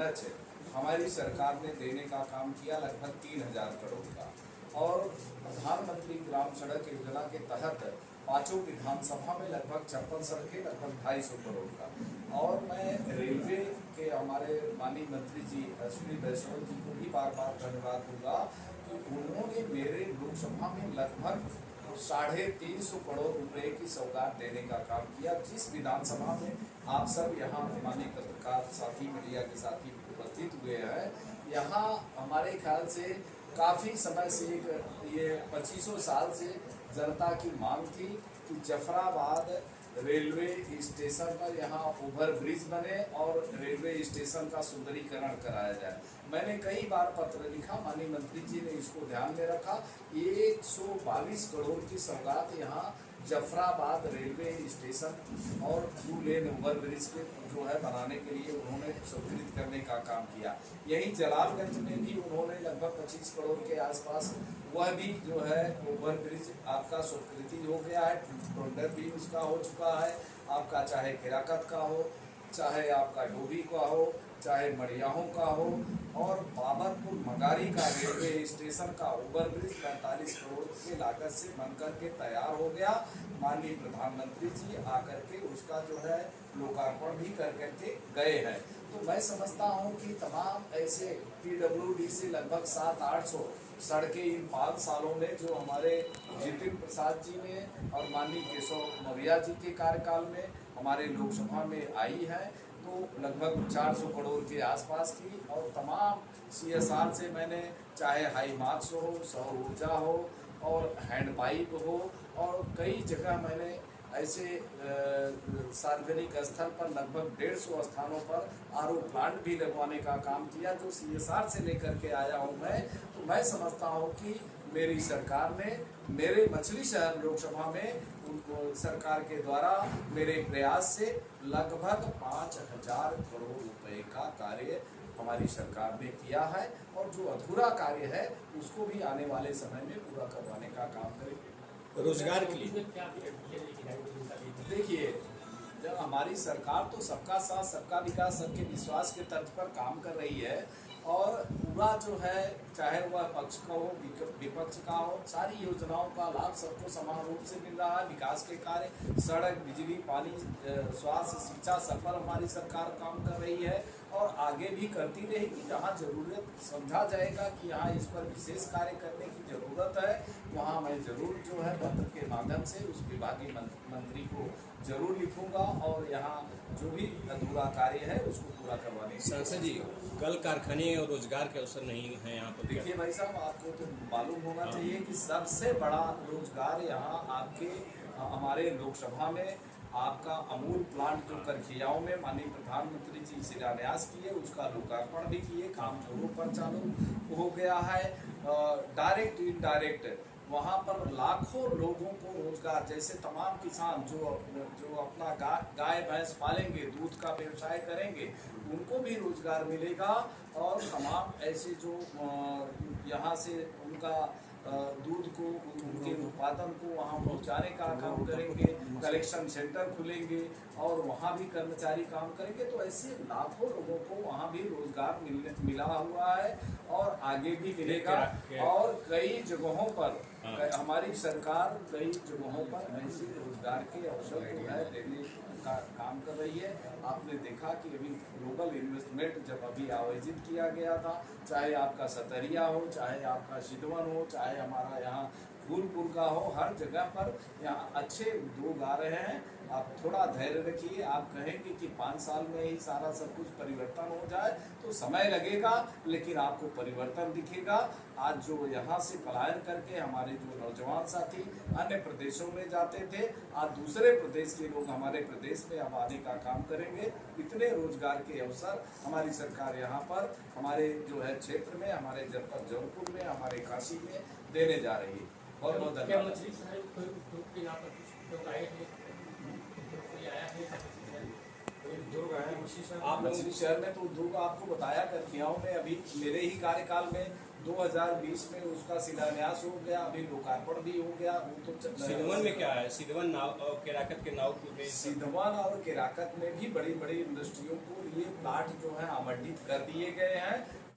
NH हमारी सरकार ने देने का काम किया लगभग 3000 करोड़ का। और प्रधानमंत्री ग्राम सड़क योजना के तहत पांचों विधानसभा में लगभग 56 सड़कें लगभग 250 करोड़ का। और मैं रेलवे के हमारे माननीय मंत्री जी अश्विनी वैष्णव जी को भी बार बार धन्यवाद दूंगा कि उन्होंने मेरे लोकसभा में लगभग 350 करोड़ रुपए की सौगात देने का काम किया। जिस विधानसभा में आप सब यहाँ माननीय पत्रकार साथी मीडिया के साथी उपस्थित हुए हैं, यहाँ हमारे ख्याल से काफ़ी समय से ये 25 साल से जनता की मांग थी कि जफराबाद रेलवे स्टेशन पर यहाँ ओवर ब्रिज बने और रेलवे स्टेशन का सुंदरीकरण कराया जाए। मैंने कई बार पत्र लिखा, माननीय मंत्री जी ने इसको ध्यान में रखा। 122 करोड़ की सौगात यहाँ जफराबाद रेलवे स्टेशन और 2 लेन ओवर ब्रिज के जो है बनाने के लिए उन्होंने स्वीकृत करने का काम किया। यहीं जलालगंज में भी उन्होंने लगभग 25 करोड़ के आसपास वह भी जो है ओवर ब्रिज आपका स्वीकृति हो गया है, टेंडर भी उसका हो चुका है। आपका चाहे केराकत का हो, चाहे आपका डोभी का हो, चाहे मड़ियाहों का हो, और बाबरपुर मगारी का रेलवे स्टेशन का ओवर ब्रिज 45 करोड़ की लागत से बनकर के तैयार हो गया। माननीय प्रधानमंत्री जी आकर के उसका जो है लोकार्पण भी कर करके गए हैं। तो मैं समझता हूं कि तमाम ऐसे PWD से लगभग 700-800 सड़कें इन 5 सालों में जो हमारे जितिन प्रसाद जी ने और माननीय केशव मौर्य जी के कार्यकाल में हमारे लोकसभा में आई है, तो लगभग 400 करोड़ के आसपास की। और तमाम CSR से मैंने चाहे हाई मार्क्स हो, सौर ऊर्जा हो और हैंड पाइप हो, और कई जगह मैंने ऐसे सार्वजनिक स्थल पर लगभग 150 स्थानों पर RO प्लांट भी लगवाने का काम किया, जो CSR से लेकर के आया हूँ मैं। तो मैं समझता हूँ कि मेरी सरकार ने मेरे मछली शहर लोकसभा में उनको सरकार के द्वारा मेरे प्रयास से लगभग 5000 करोड़ रुपए का कार्य हमारी सरकार ने किया है, और जो अधूरा कार्य है उसको भी आने वाले समय में पूरा करवाने का काम करेंगे। रोजगार के लिए देखिए, जब हमारी सरकार तो सबका साथ सबका विकास सबके विश्वास के तर्ज पर काम कर रही है, और पूरा जो है चाहे वह पक्ष का हो विपक्ष का हो, सारी योजनाओं का लाभ सबको समान रूप से मिल रहा है। विकास के कार्य सड़क, बिजली, पानी, स्वास्थ्य, शिक्षा, सब पर हमारी सरकार काम कर रही है और आगे भी करती रहेगी। जहाँ जरूरत समझा जाएगा कि यहाँ इस पर विशेष कार्य करने की ज़रूरत है, वहाँ मैं ज़रूर जो है पत्र के माध्यम से उस विभागीय मंत्री को जरूर लिखूंगा, और यहाँ जो भी अधूरा कार्य है उसको पूरा करवाने की। सांसद जी, कल कारखाने और रोजगार के अवसर नहीं है यहाँ पर। देखिए भाई साहब, आपको तो मालूम होना चाहिए कि सबसे बड़ा रोजगार यहाँ आपके हमारे लोकसभा में आपका अमूल प्लांट जो करखियाओं में माननीय प्रधानमंत्री जी शिलान्यास किए, उसका लोकार्पण भी किए, काम जोरों पर चालू हो गया है। डायरेक्ट इनडायरेक्ट वहाँ पर लाखों लोगों को रोजगार, जैसे तमाम किसान जो अपना गाय भैंस पालेंगे, दूध का व्यवसाय करेंगे, उनको भी रोजगार मिलेगा। और तमाम ऐसे जो यहाँ से उनका दूध को, उनके उत्पादन को वहाँ पहुँचाने का काम करेंगे, कलेक्शन सेंटर खुलेंगे और वहाँ भी कर्मचारी काम करेंगे। तो ऐसे लाखों लोगों को वहाँ भी रोजगार मिला हुआ है और आगे भी मिलेगा। और कई जगहों पर हमारी सरकार कई जगहों पर ऐसे रोजगार के अवसर जो है देने का काम कर रही है। आपने देखा कि अभी ग्लोबल इन्वेस्टमेंट जब अभी आयोजित किया गया था, चाहे आपका सतरिया हो, चाहे आपका सिद्धवन हो, चाहे हमारा यहाँ फूलपुर का हो, हर जगह पर यहाँ अच्छे उद्योग आ रहे हैं। आप थोड़ा धैर्य रखिए, आप कहेंगे कि 5 साल में ही सारा सब कुछ परिवर्तन हो जाए तो समय लगेगा, लेकिन आपको परिवर्तन दिखेगा। आज जो यहाँ से पलायन करके हमारे जो नौजवान साथी अन्य प्रदेशों में जाते थे, आज दूसरे प्रदेश के लोग हमारे प्रदेश में अब आने का काम करेंगे। इतने रोजगार के अवसर हमारी सरकार यहाँ पर हमारे जो है क्षेत्र में, हमारे जनपद जौनपुर में, हमारे काशी में देने जा रही है। बहुत बहुत धन्यवाद। आप मछली शहर में तो उद्योग आपको बताया करखियाओं में अभी मेरे ही कार्यकाल में 2020 में उसका शिलान्यास हो गया, अभी लोकार्पण भी हो गया। वो तो सिद्धवन में क्या है? सिद्धवन नाव केराकत के नावपुर में सिद्धवन और केराकत में भी बड़ी बड़ी इंडस्ट्रियों को ये प्लाट जो है आवंटित कर दिए गए हैं।